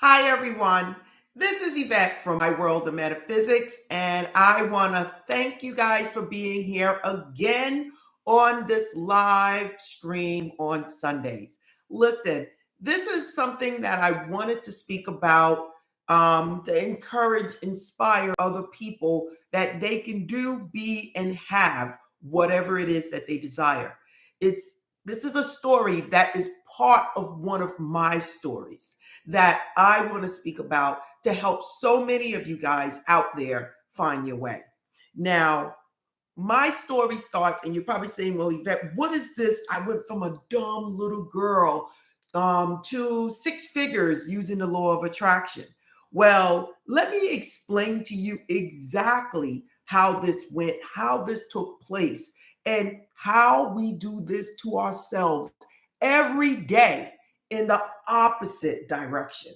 Hi, everyone. This is Yvette from my world of metaphysics, and I want to thank you guys for being here again on this live stream on Sundays. Listen, this is something that I wanted to speak about to encourage, inspire other people that they can do, be, and have whatever it is that they desire. This is a story that is part of one of my stories that I want to speak about to help so many of you guys out there find your way. Now, my story starts, and you're probably saying, well, Yvette, what is this? I went from a dumb little girl to six figures using the law of attraction. Well, let me explain to you exactly how this went, how this took place, and how we do this to ourselves every day in the opposite direction.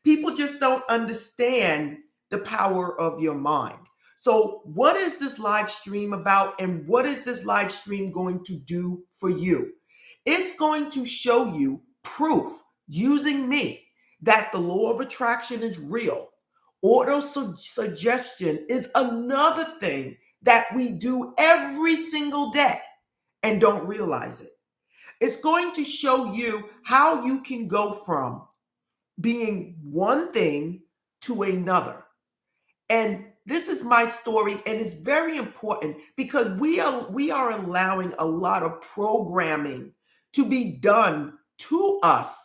People just don't understand the power of your mind. So, what is this live stream about, and what is this live stream going to do for you? It's going to show you proof using me that the law of attraction is real. Auto suggestion is another thing that we do every single day and don't realize it. It's going to show you how you can go from being one thing to another. And this is my story, and it's very important because we are allowing a lot of programming to be done to us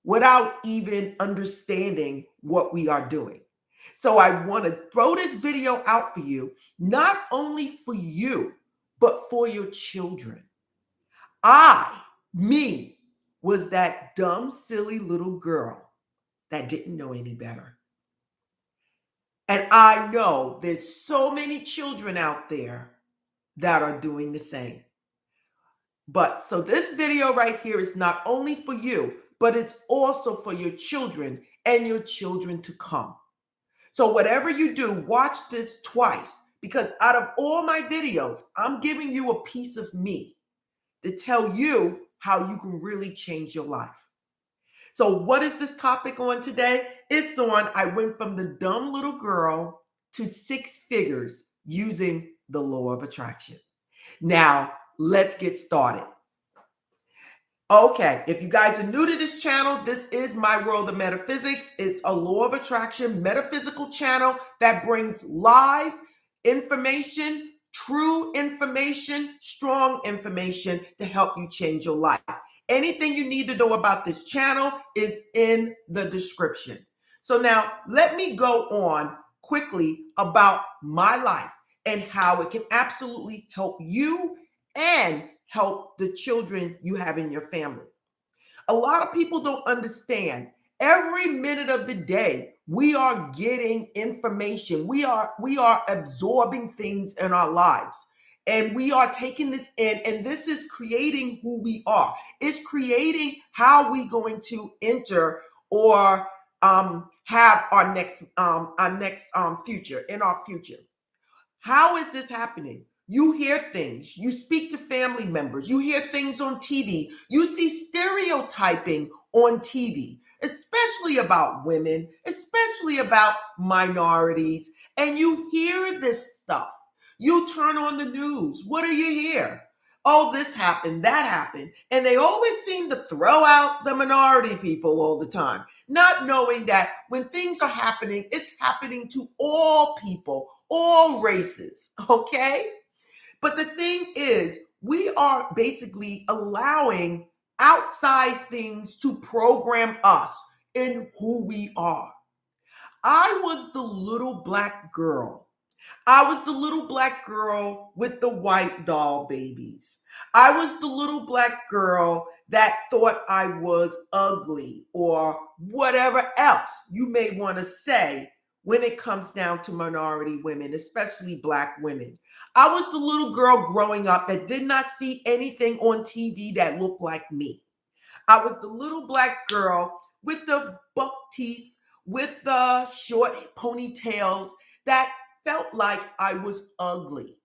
without even understanding what we are doing. So I want to throw this video out for you, not only for you, but for your children. Me, was that dumb, silly little girl that didn't know any better. And I know there's so many children out there that are doing the same. But so this video right here is not only for you, but it's also for your children and your children to come. So whatever you do, watch this twice, because out of all my videos, I'm giving you a piece of me to tell you how you can really change your life. So what is this topic on today? It's on I went from the dumb little girl to six figures using the law of attraction. Now, let's get started. Okay, if you guys are new to this channel, this is my world of metaphysics. It's a law of attraction metaphysical channel that brings live information, true information, strong information to help you change your life. Anything you need to know about this channel is in the description. So now let me go on quickly about my life and how it can absolutely help you and help the children you have in your family. A lot of people don't understand. Every minute of the day, we are getting information. We are absorbing things in our lives. And we are taking this in, and this is creating who we are. It's creating how we going to enter or have our next future, in our future. How is this happening? You hear things, you speak to family members, you hear things on TV, you see stereotyping on TV, especially about women, especially about minorities, and you hear this stuff. You turn on the news. What do you hear? Oh, this happened, that happened. And they always seem to throw out the minority people all the time, not knowing that when things are happening, it's happening to all people, all races, okay? But the thing is, we are basically allowing outside things to program us in who we are. I was the little black girl. I was the little black girl with the white doll babies. I was the little black girl that thought I was ugly or whatever else you may want to say when it comes down to minority women, especially black women. I was the little girl growing up that did not see anything on TV that looked like me. I was the little black girl with the buck teeth, with the short ponytails that felt like I was ugly,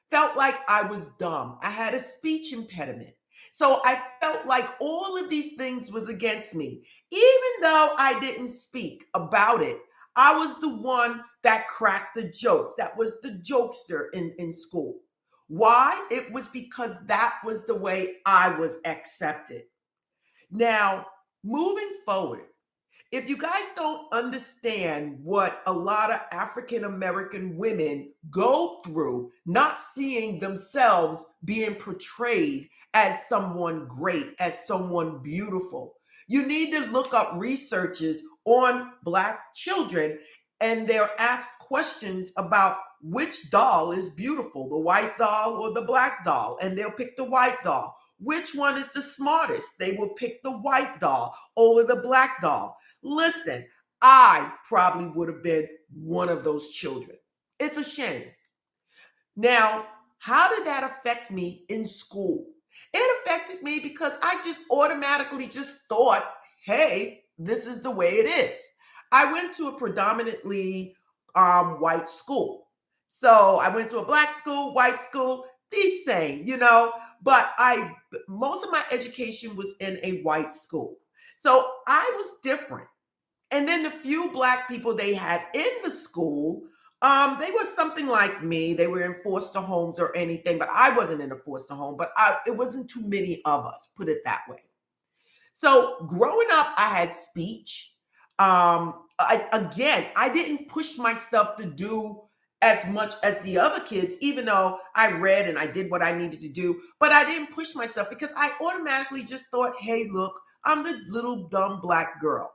felt like I was dumb. I had a speech impediment. So I felt like all of these things was against me. Even though I didn't speak about it, I was the one that cracked the jokes. That was the jokester in school. Why? It was because that was the way I was accepted. Now, moving forward, if you guys don't understand what a lot of African American women go through, not seeing themselves being portrayed as someone great, as someone beautiful, you need to look up researches on Black children, and they're asked questions about which doll is beautiful, the white doll or the Black doll, and they'll pick the white doll. Which one is the smartest? They will pick the white doll over the Black doll. Listen, I probably would have been one of those children. It's a shame. Now, how did that affect me in school? It affected me because I just automatically just thought, hey, this is the way it is. I went to a predominantly white school. So I went to a Black school, white school, these same, but most of my education was in a white school. So I was different. And then the few Black people they had in the school, they were something like me. They were in foster homes or anything, but I wasn't in a foster home, but it wasn't too many of us, put it that way. So growing up, I had speech. I didn't push myself to do as much as the other kids, even though I read and I did what I needed to do, but I didn't push myself because I automatically just thought, hey, look, I'm the little dumb Black girl.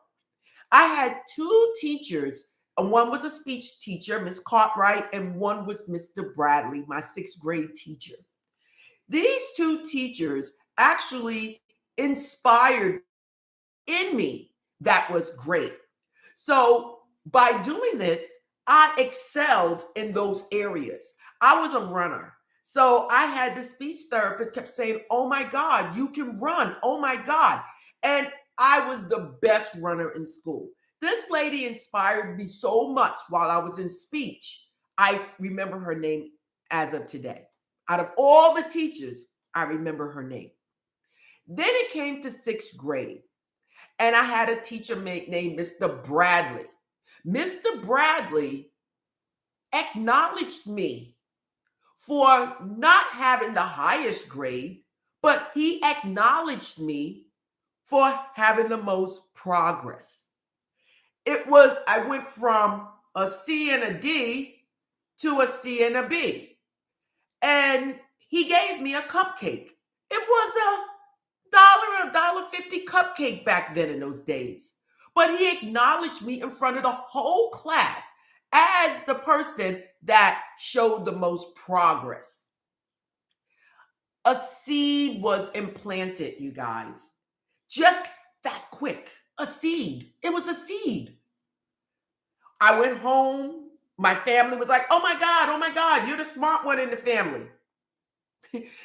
I had two teachers, and one was a speech teacher, Miss Cartwright, and one was Mr. Bradley, my sixth grade teacher. These two teachers actually inspired in me. That was great. So by doing this, I excelled in those areas. I was a runner. So I had the speech therapist kept saying, oh my God, you can run. Oh my God. And I was the best runner in school. This lady inspired me so much while I was in speech. I remember her name as of today. Out of all the teachers, I remember her name. Then it came to sixth grade, and I had a teacher named Mr. Bradley. Mr. Bradley acknowledged me for not having the highest grade, but he acknowledged me for having the most progress. I went from a C and a D to a C and a B. And he gave me a cupcake. It was $1.50 cupcake back then in those days. But he acknowledged me in front of the whole class as the person that showed the most progress. A seed was implanted, you guys. Just that quick. A seed. It was a seed. I went home. My family was like, oh my God, you're the smart one in the family.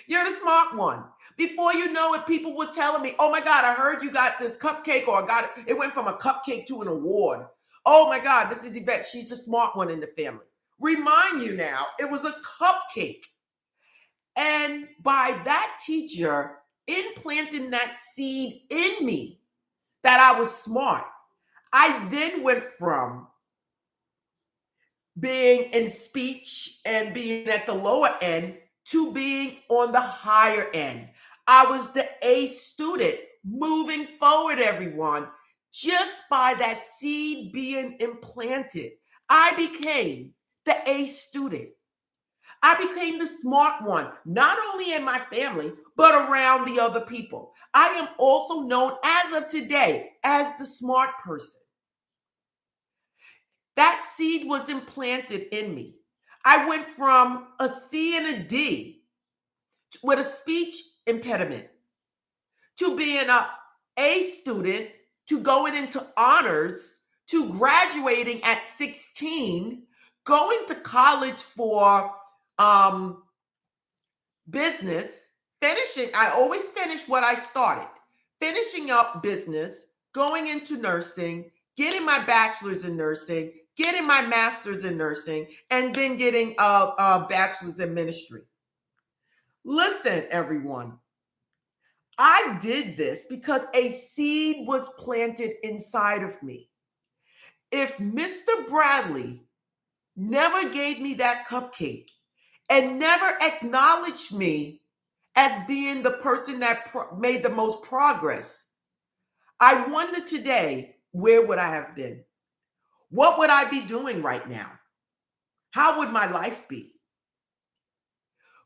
You're the smart one. Before you know it, people were telling me, oh my God, I heard you got this cupcake, or I got it. It went from a cupcake to an award. Oh my God, this is Yvette. She's the smart one in the family. Remind you now, it was a cupcake. And by that teacher implanting that seed in me that I was smart, I then went from being in speech and being at the lower end to being on the higher end. I was the A student. Moving forward, everyone, just by that seed being implanted, I became the A student. I became the smart one, not only in my family, but around the other people. I am also known as of today as the smart person. That seed was implanted in me. I went from a C and a D with a speech impediment to being a A student, to going into honors, to graduating at 16, going to college for business, finishing. I always finish what I started, finishing up business, going into nursing, getting my bachelor's in nursing, getting my master's in nursing, and then getting a bachelor's in ministry. Listen, everyone, I did this because a seed was planted inside of me. If Mr. Bradley never gave me that cupcake and never acknowledged me as being the person that made the most progress, I wonder today, where would I have been? What would I be doing right now? How would my life be?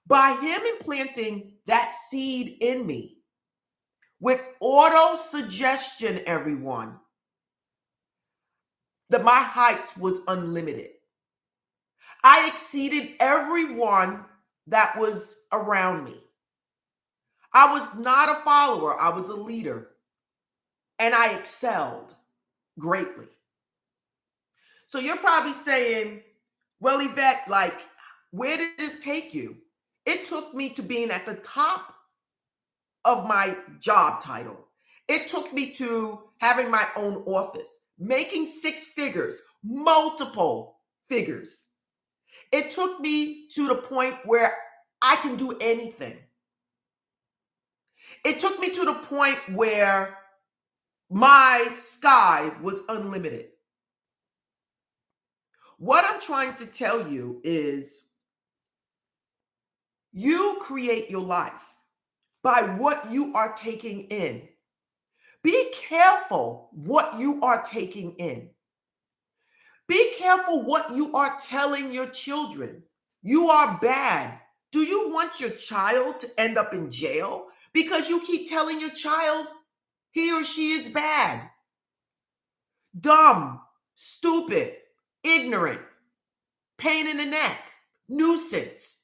By him implanting that seed in me with auto suggestion, everyone, that my heights was unlimited. I exceeded everyone that was around me. I was not a follower, I was a leader, and I excelled greatly. So you're probably saying, well, Yvette, like, where did this take you? It took me to being at the top of my job title. It took me to having my own office, making six figures, multiple figures. It took me to the point where I can do anything. It took me to the point where my sky was unlimited. What I'm trying to tell you is you create your life by what you are taking in. Be careful what you are taking in. Be careful what you are telling your children. You are bad. Do you want your child to end up in jail because you keep telling your child he or she is bad, dumb, stupid, ignorant, pain in the neck, nuisance?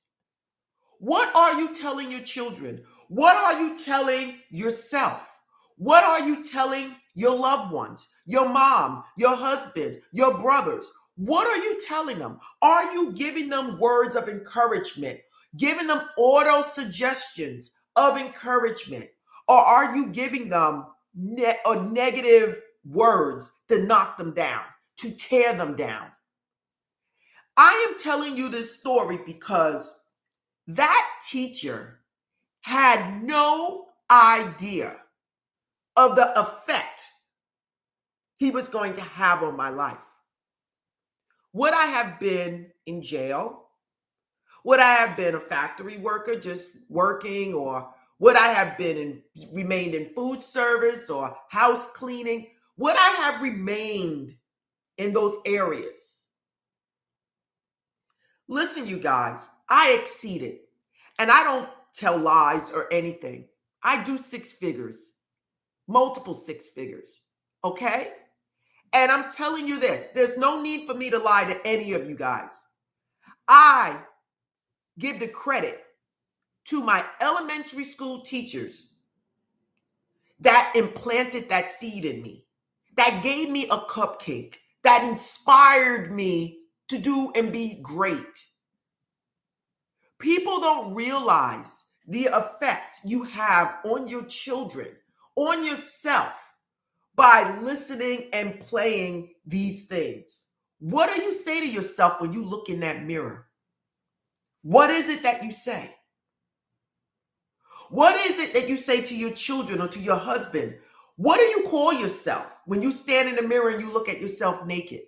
What are you telling your children? What are you telling yourself? What are you telling your loved ones, your mom, your husband, your brothers? What are you telling them? Are you giving them words of encouragement, giving them auto suggestions of encouragement? Or are you giving them negative words to knock them down, to tear them down? I am telling you this story because that teacher had no idea of the effect he was going to have on my life. Would I have been in jail? Would I have been a factory worker just working? Or would I have remained in food service or house cleaning? Would I have remained in those areas? Listen, you guys, I exceeded. And I don't tell lies or anything. I do six figures, multiple six figures. Okay? And I'm telling you this, there's no need for me to lie to any of you guys. I give the credit to my elementary school teachers that implanted that seed in me, that gave me a cupcake, that inspired me to do and be great. People don't realize the effect you have on your children, on yourself, by listening and playing these things. What do you say to yourself when you look in that mirror? What is it that you say? What is it that you say to your children or to your husband? What do you call yourself when you stand in the mirror and you look at yourself naked?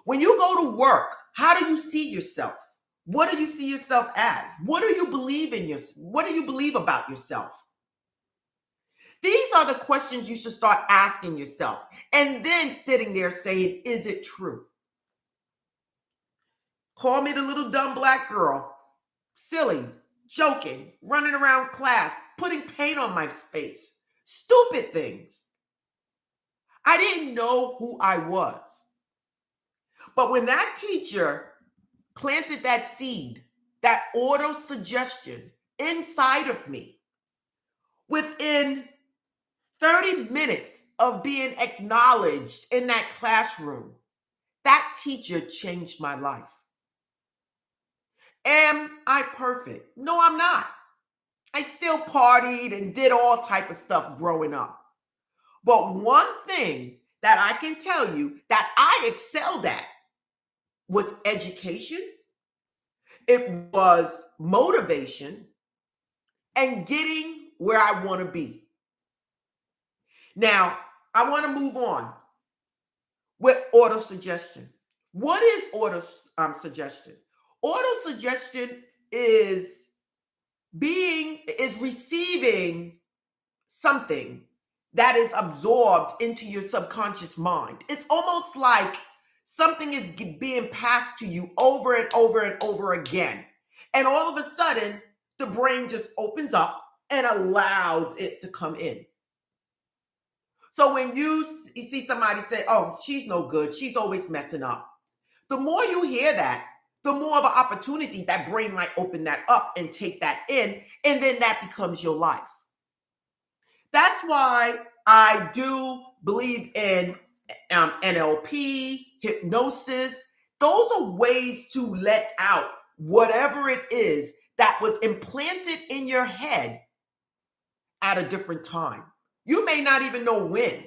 When you go to work, how do you see yourself? What do you see yourself as? What do you believe what do you believe about yourself? These are the questions you should start asking yourself, and then sitting there saying, is it true? Call me the little dumb black girl, silly, joking, running around class, putting paint on my face, stupid things. I didn't know who I was. But when that teacher planted that seed, that auto suggestion inside of me, within 30 minutes of being acknowledged in that classroom, that teacher changed my life. Am I perfect? No, I'm not. I still partied and did all type of stuff growing up. But one thing that I can tell you that I excelled at was education. It was motivation and getting where I want to be. Now, I want to move on with auto suggestion. What is auto suggestion? Auto suggestion is receiving something that is absorbed into your subconscious mind. It's almost like something is being passed to you over and over and over again. And all of a sudden, the brain just opens up and allows it to come in. So when you see somebody say, oh, she's no good, she's always messing up, the more you hear that, the more of an opportunity that brain might open that up and take that in, and then that becomes your life. That's why I do believe in NLP, hypnosis. Those are ways to let out whatever it is that was implanted in your head at a different time. You may not even know when.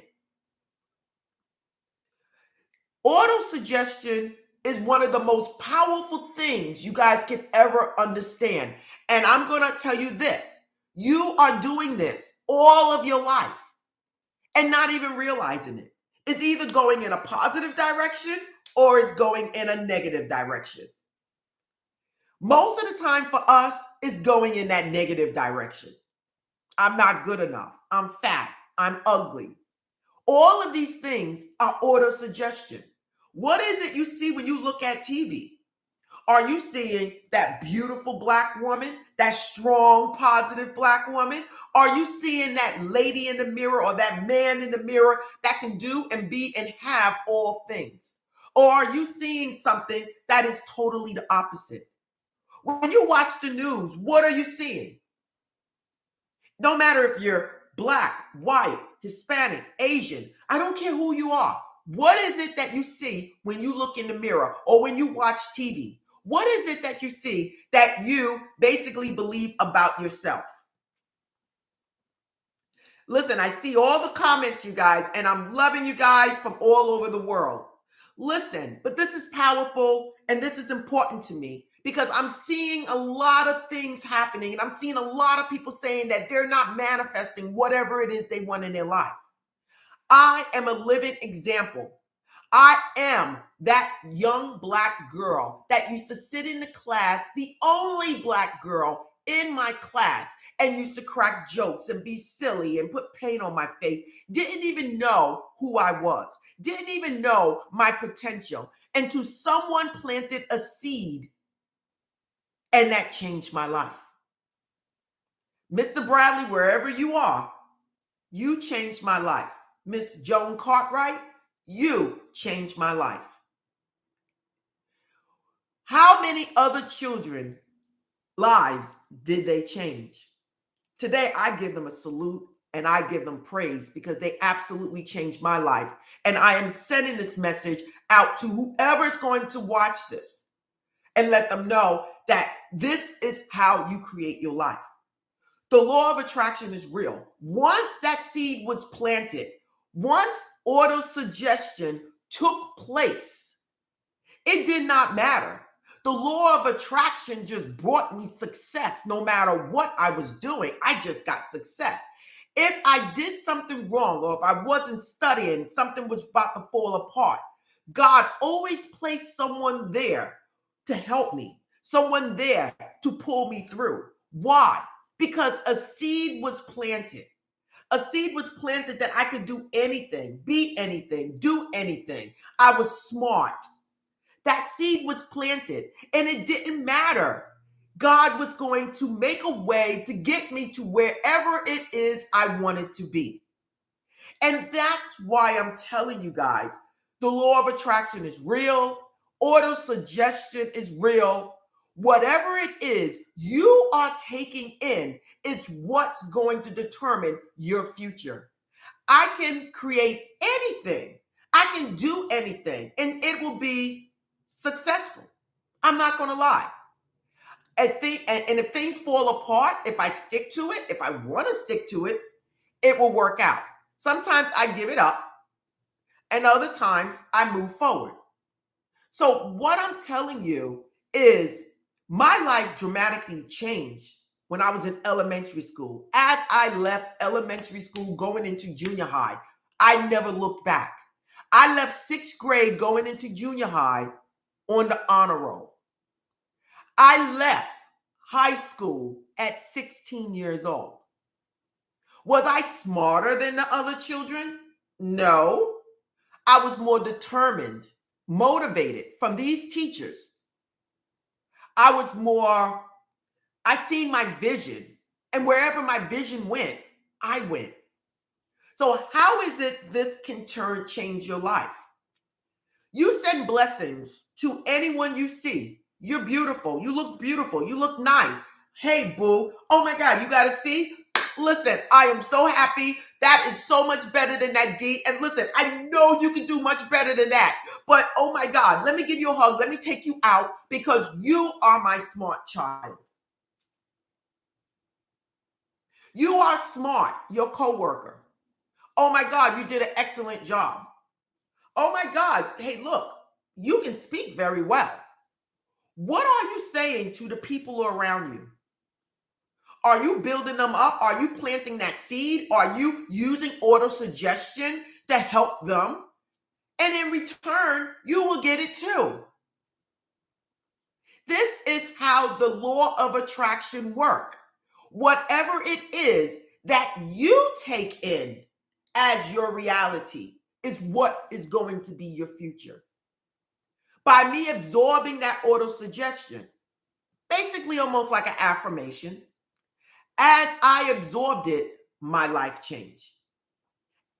Auto-suggestion is one of the most powerful things you guys can ever understand. And I'm going to tell you this. You are doing this all of your life and not even realizing it. It's either going in a positive direction or it's going in a negative direction. Most of the time for us, it's going in that negative direction. I'm not good enough. I'm fat. I'm ugly. All of these things are auto-suggestion. What is it you see when you look at TV? Are you seeing that beautiful black woman, that strong, positive black woman? Are you seeing that lady in the mirror or that man in the mirror that can do and be and have all things? Or are you seeing something that is totally the opposite? When you watch the news, what are you seeing? No matter if you're black, white, Hispanic, Asian, I don't care who you are. What is it that you see when you look in the mirror or when you watch TV? What is it that you see that you basically believe about yourself? Listen, I see all the comments, you guys, and I'm loving you guys from all over the world. Listen, but this is powerful and this is important to me because I'm seeing a lot of things happening and I'm seeing a lot of people saying that they're not manifesting whatever it is they want in their life. I am a living example. I am that young black girl that used to sit in the class, the only black girl in my class, and used to crack jokes and be silly and put paint on my face. Didn't even know who I was. Didn't even know my potential. Until someone planted a seed and that changed my life. Mr. Bradley, wherever you are, you changed my life. Miss Joan Cartwright, you changed my life. How many other children lives did they change? Today, I give them a salute and I give them praise because they absolutely changed my life. And I am sending this message out to whoever is going to watch this and let them know that this is how you create your life. The law of attraction is real. Once that seed was planted, once auto-suggestion took place, it did not matter. The law of attraction just brought me success no matter what I was doing. I just got success. If I did something wrong or if I wasn't studying, something was about to fall apart, God always placed someone there to help me, someone there to pull me through. Why? Because a seed was planted. A seed was planted that I could do anything, be anything, do anything. I was smart. That seed was planted and it didn't matter. God was going to make a way to get me to wherever it is I wanted to be. And that's why I'm telling you guys, the law of attraction is real. Auto-suggestion is real. Whatever it is you are taking in, it's what's going to determine your future. I can create anything. I can do anything and it will be successful. I'm not going to lie. And if things fall apart, if I stick to it, if I want to stick to it, it will work out. Sometimes I give it up and other times I move forward. So what I'm telling you is my life dramatically changed when I was in elementary school. As I left elementary school going into junior high, I never looked back. I left sixth grade going into junior high on the honor roll. I left high school at 16 years old. Was I smarter than the other children? No. I was more determined, motivated from these teachers. I seen my vision, and wherever my vision went, I went. So how is it this can change your life? You send blessings to anyone you see. You're beautiful. You look nice. Hey, boo. Oh my God, you got to see? Listen, I am so happy. That is so much better than that D. And listen, I know you can do much better than that. But oh my God, let me give you a hug. Let me take you out because you are my smart child. You are smart, your coworker. Oh my God, you did an excellent job. Oh my God, hey, look, you can speak very well. What are you saying to the people around you? Are you building them up? Are you planting that seed? Are you using auto-suggestion to help them? And in return, you will get it too. This is how the law of attraction works. Whatever it is that you take in as your reality is what is going to be your future. By me absorbing that auto-suggestion, basically almost like an affirmation, as I absorbed it, my life changed.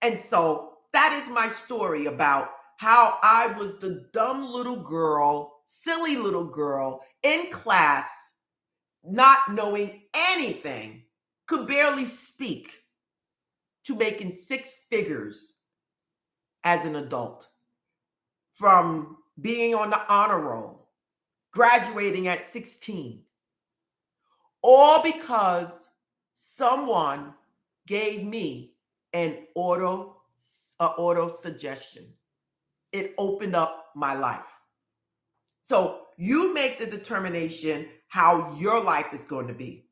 And so that is my story about how I was the dumb little girl, silly little girl in class, not knowing anything, could barely speak, to making six figures as an adult, from being on the honor roll, graduating at 16, all because someone gave me an auto suggestion. It opened up my life. So you make the determination how your life is going to be.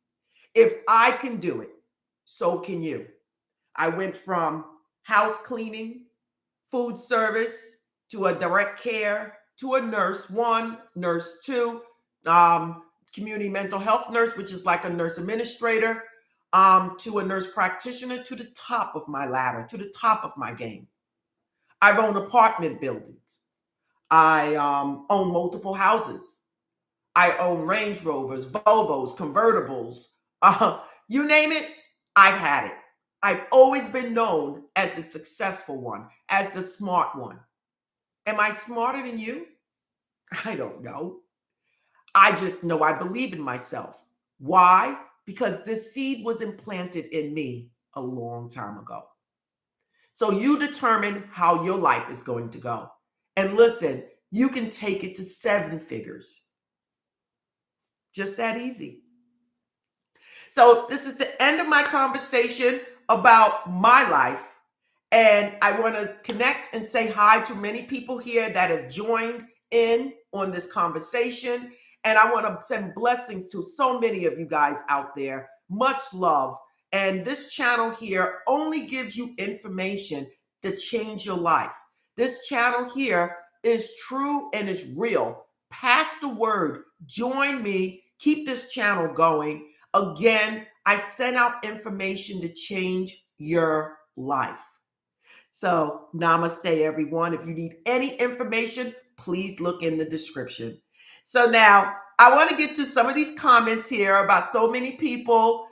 If I can do it, so can you. I went from house cleaning, food service, to a direct care, to a nurse one, nurse two, community mental health nurse, which is like a nurse administrator, to a nurse practitioner, to the top of my ladder, to the top of my game. I've owned apartment buildings. I own multiple houses. I own Range Rovers, Volvos, convertibles. You name it, I've had it. I've always been known as the successful one, as the smart one. Am I smarter than you? I don't know. I just know I believe in myself. Why? Because this seed was implanted in me a long time ago. So you determine how your life is going to go. And listen, you can take it to 7 figures. Just that easy. So this is the end of my conversation about my life. And I want to connect and say hi to many people here that have joined in on this conversation. And I want to send blessings to so many of you guys out there. Much love. And this channel here only gives you information to change your life. This channel here is true and it's real. Pass the word. Join me. Keep this channel going. Again, I send out information to change your life. So namaste, everyone. If you need any information, please look in the description. So now I want to get to some of these comments here about so many people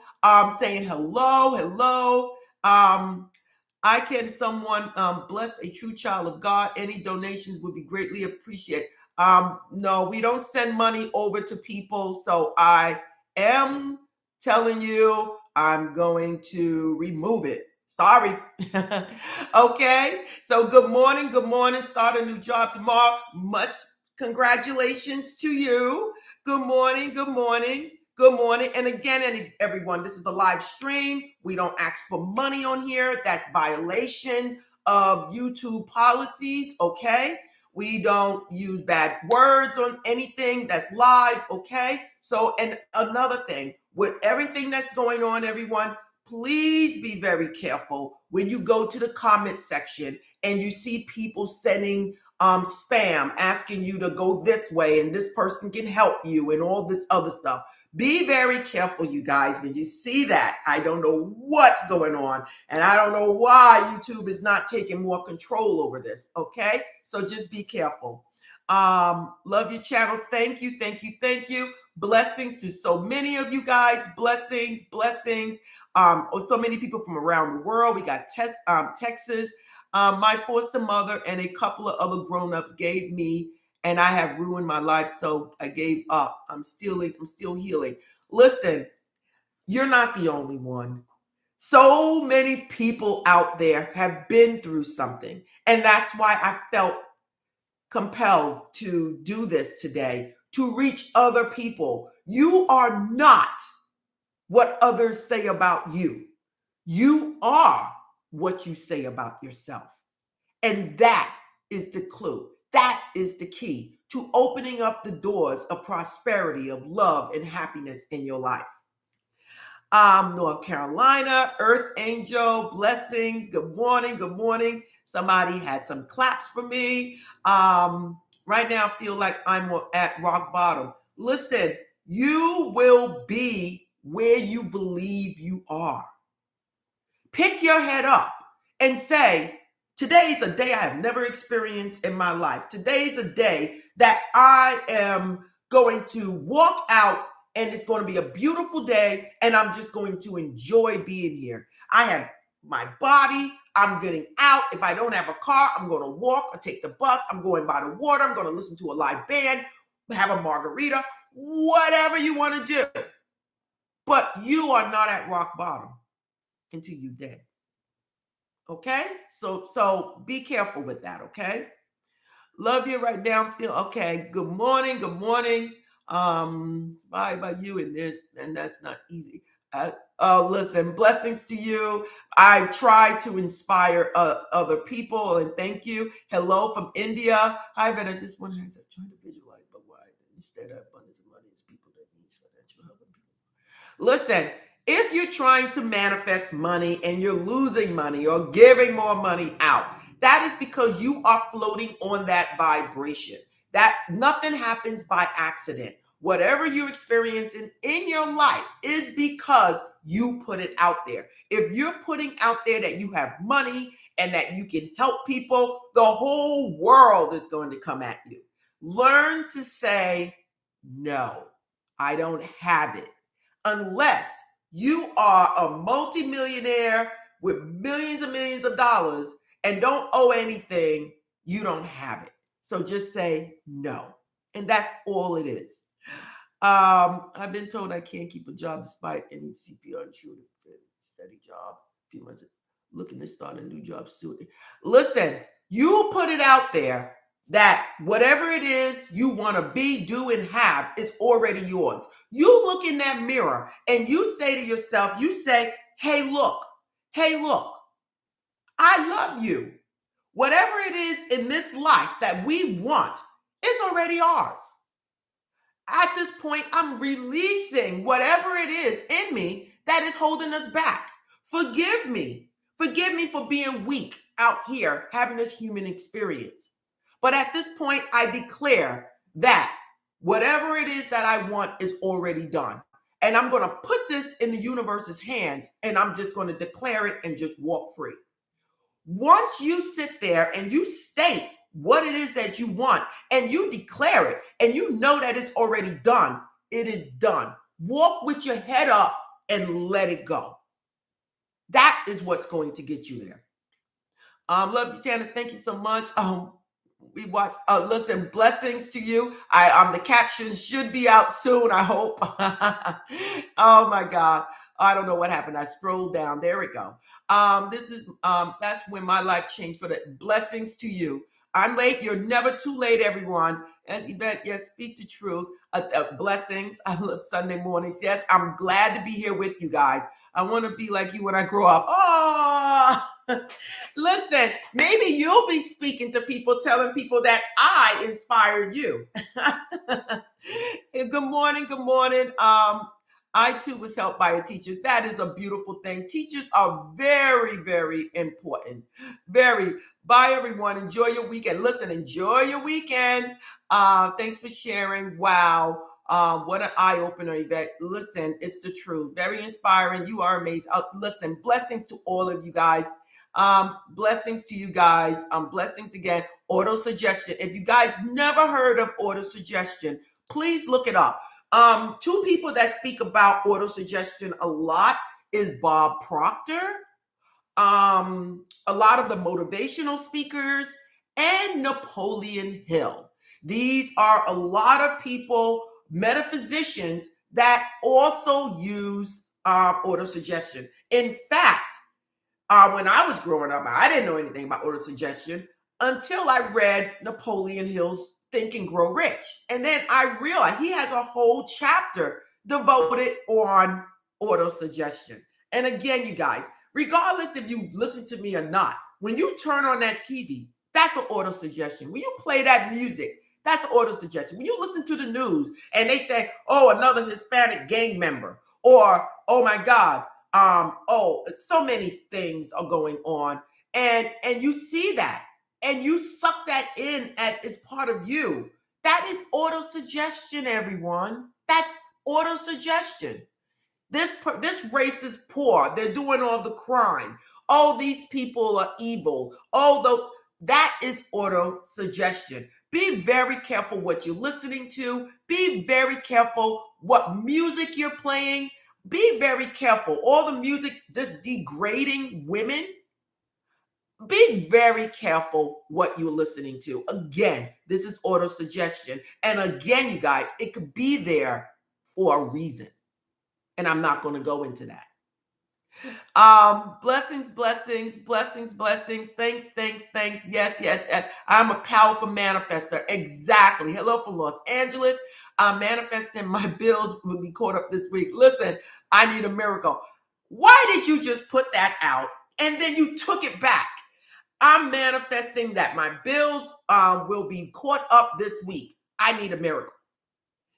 saying hello. I can someone bless a true child of God. Any donations would be greatly appreciated. No, we don't send money over to people. So I am telling you, I'm going to remove it. Sorry. Okay. So good morning. Start a new job tomorrow. Much congratulations to you. Good morning. And again, everyone, this is a live stream. We don't ask for money on here. That's violation of YouTube policies. Okay. We don't use bad words on anything that's live. Okay. So, and another thing, with everything that's going on, everyone, please be very careful when you go to the comment section and you see people sending spam, asking you to go this way and this person can help you and all this other stuff. Be very careful, you guys, when you see that. I don't know what's going on, and I don't know why YouTube is not taking more control over this, okay? So just be careful. Love your channel. Thank you, thank you, thank you. Blessings to so many of you guys. Blessings, blessings. So many people from around the world. We got Texas. My foster mother and a couple of other grown-ups gave me, and I have ruined my life, so I gave up. I'm still healing. Listen, you're not the only one. So many people out there have been through something, and that's why I felt compelled to do this today, to reach other people. You are not what others say about you. You are what you say about yourself. And that is the clue. That is the key to opening up the doors of prosperity, of love and happiness in your life. North Carolina, Earth Angel, blessings. Good morning. Good morning. Somebody has some claps for me. Right now, I feel like I'm at rock bottom. Listen, you will be where you believe you are. Pick your head up and say, today's a day I have never experienced in my life. Today's a day that I am going to walk out, and it's going to be a beautiful day, and I'm just going to enjoy being here. I have my body. I'm getting out. If I don't have a car, I'm going to walk or take the bus. I'm going by the water. I'm going to listen to a live band, have a margarita, whatever you want to do. But you are not at rock bottom until you're dead. Okay? So be careful with that, okay? Love you right now. Feel okay. Good morning. Good morning. Bye by you and this, and that's not easy. Listen, blessings to you. I try to inspire other people, and thank you. Hello from India. Hi, Ben. I just want to try to visualize, but why instead of abundance of money is people that need financial help. Listen, if you're trying to manifest money and you're losing money or giving more money out, that is because you are floating on that vibration. That nothing happens by accident. Whatever you're experiencing in your life is because you put it out there. If you're putting out there that you have money and that you can help people, the whole world is going to come at you. Learn to say, no, I don't have it. Unless you are a multimillionaire with millions and millions of dollars and don't owe anything, you don't have it. So just say no. And that's all it is. I've been told I can't keep a job despite any CPR insurance, steady job. A few months looking to start a new job soon. Listen, you put it out there that whatever it is you want to be, do, and have is already yours. You look in that mirror and you say to yourself, you say, hey, look, I love you. Whatever it is in this life that we want, it's already ours. At this point, I'm releasing whatever it is in me that is holding us back. Forgive me. Forgive me for being weak out here, having this human experience. But at this point, I declare that whatever it is that I want is already done. And I'm going to put this in the universe's hands, and I'm just going to declare it and just walk free. Once you sit there and you state what it is that you want and you declare it and you know that it's already done, it is done. Walk with your head up and let it go. That is what's going to get you there. Love you, Janet. Thank you so much. We watched. Listen, blessings to you. The caption should be out soon, I hope. Oh my God. I don't know what happened. I scrolled down. There we go. That's when my life changed for the blessings to you. I'm late. You're never too late, everyone. As Yvette, yes, speak the truth. Blessings. I love Sunday mornings. Yes, I'm glad to be here with you guys. I want to be like you when I grow up. Oh, listen, maybe you'll be speaking to people, telling people that I inspired you. Good morning. Good morning. I too was helped by a teacher. That is a beautiful thing. Teachers are very, very important. Very. Bye, everyone. Enjoy your weekend. Listen, enjoy your weekend. Thanks for sharing. Wow. What an eye opener, Yvette. Listen, it's the truth. Very inspiring. You are amazing. Listen, blessings to all of you guys. Blessings to you guys. Blessings again. Auto suggestion. If you guys never heard of auto suggestion, please look it up. Two people that speak about auto suggestion a lot is Bob Proctor, a lot of the motivational speakers, and Napoleon Hill. These are a lot of people, metaphysicians, that also use auto suggestion. In fact, when I was growing up, I didn't know anything about auto suggestion until I read Napoleon Hill's Think and Grow Rich. And then I realized he has a whole chapter devoted on auto suggestion. And again, you guys, regardless if you listen to me or not, when you turn on that TV, that's an auto suggestion. When you play that music, that's an auto suggestion. When you listen to the news and they say, oh, another Hispanic gang member, or, oh my God, so many things are going on. And you see that. And you suck that in as it's part of you. That is auto-suggestion, everyone. That's auto-suggestion. This race is poor. They're doing all the crime. Oh, these people are evil. Oh, that is auto-suggestion. Be very careful what you're listening to. Be very careful what music you're playing. Be very careful. All the music just degrading women. Be very careful what you're listening to. Again, this is auto-suggestion. And again, you guys, it could be there for a reason. And I'm not going to go into that. Blessings, blessings, blessings, blessings. Thanks. Yes. I'm a powerful manifester. Exactly. Hello from Los Angeles. I'm manifesting my bills will be caught up this week. Listen, I need a miracle. Why did you just put that out and then you took it back? I'm manifesting that my bills will be caught up this week. I need a miracle.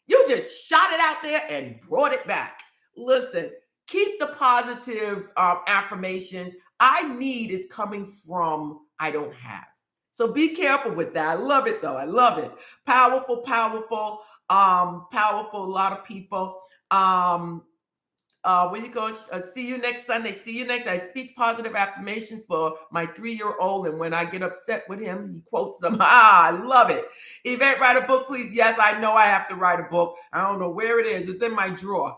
You just shot it out there and brought it back. Listen, keep the positive affirmations. I need is coming from I don't have. So be careful with that. I love it though. I love it. Powerful, powerful. A lot of people. Where you go, see you next Sunday. See you next. I speak positive affirmations for my 3-year-old, and when I get upset with him, he quotes them. I love it. Yvette, write a book, please. Yes, I know I have to write a book. I don't know where it is. It's in my drawer.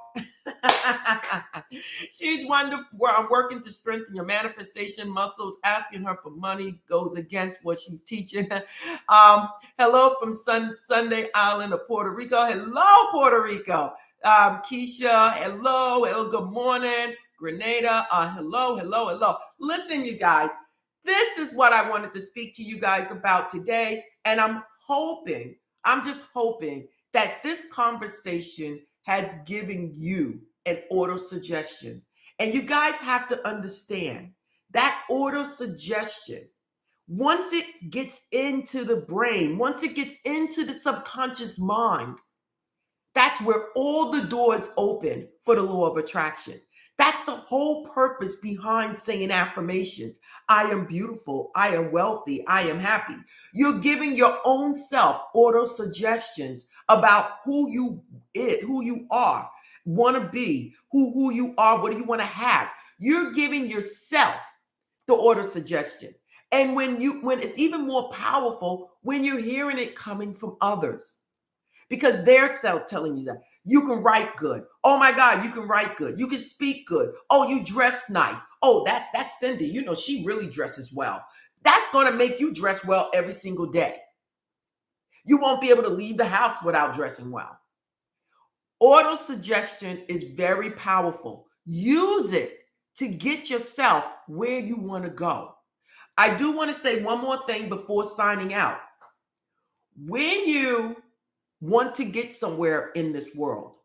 She's wonderful. I'm working to strengthen your manifestation muscles. Asking her for money goes against what she's teaching. Hello from Sunday Island of Puerto Rico. Hello, Puerto Rico. Keisha, hello, good morning. Grenada, hello. Listen, you guys, this is what I wanted to speak to you guys about today. And I'm just hoping that this conversation has given you an auto suggestion. And you guys have to understand that auto suggestion, once it gets into the brain, once it gets into the subconscious mind, that's where all the doors open for the law of attraction. That's the whole purpose behind saying affirmations. I am beautiful. I am wealthy. I am happy. You're giving your own self auto suggestions about who you are, want to be, who you are, what do you want to have. You're giving yourself the auto suggestion. And when it's even more powerful when you're hearing it coming from others. Because they're telling you that you can write good. Oh my God, you can write good. You can speak good. Oh, you dress nice. Oh, that's Cindy. You know, she really dresses well. That's going to make you dress well every single day. You won't be able to leave the house without dressing well. Auto suggestion is very powerful. Use it to get yourself where you want to go. I do want to say one more thing before signing out. When you want to get somewhere in this world,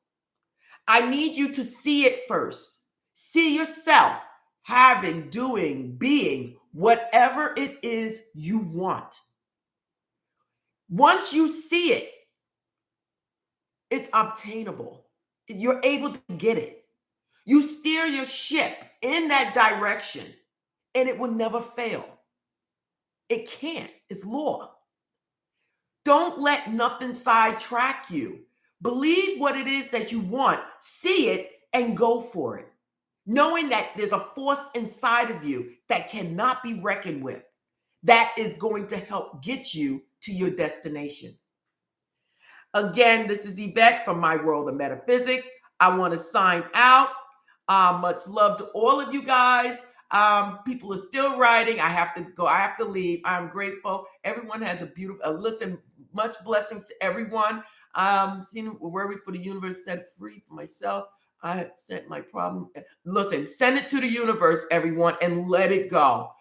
I need you to see it first. See yourself having, doing, being whatever it is you want. Once you see it, it's obtainable. you're able to get it. You steer your ship in that direction and it will never fail. It can't. It's law. Don't let nothing sidetrack you. Believe what it is that you want, see it, and go for it. Knowing that there's a force inside of you that cannot be reckoned with, that is going to help get you to your destination. Again, this is Yvette from My World of Metaphysics. I want to sign out. Much love to all of you guys. People are still writing. I have to go. I have to leave. I'm grateful. Everyone has a beautiful, listen, much blessings to everyone. Worried for the universe, set free for myself. I have sent my problem. Listen, send it to the universe, everyone, and let it go.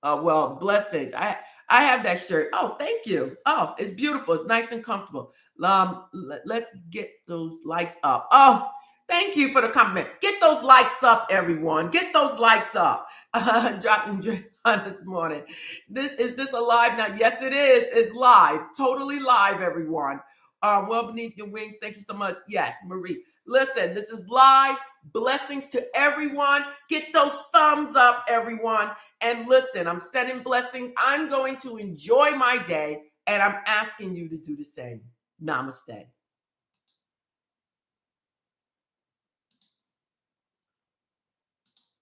Well, blessings. I have that shirt. Oh, thank you. Oh, it's beautiful. It's nice and comfortable. Let's get those likes up. Oh, thank you for the compliment. Get those likes up, everyone. Get those likes up. Dropping on this morning. Is this a live now? Yes, it is. It's live. Totally live, everyone. Well beneath your wings. Thank you so much. Yes, Marie. Listen, this is live. Blessings to everyone. Get those thumbs up, everyone. And listen, I'm sending blessings. I'm going to enjoy my day, and I'm asking you to do the same. Namaste.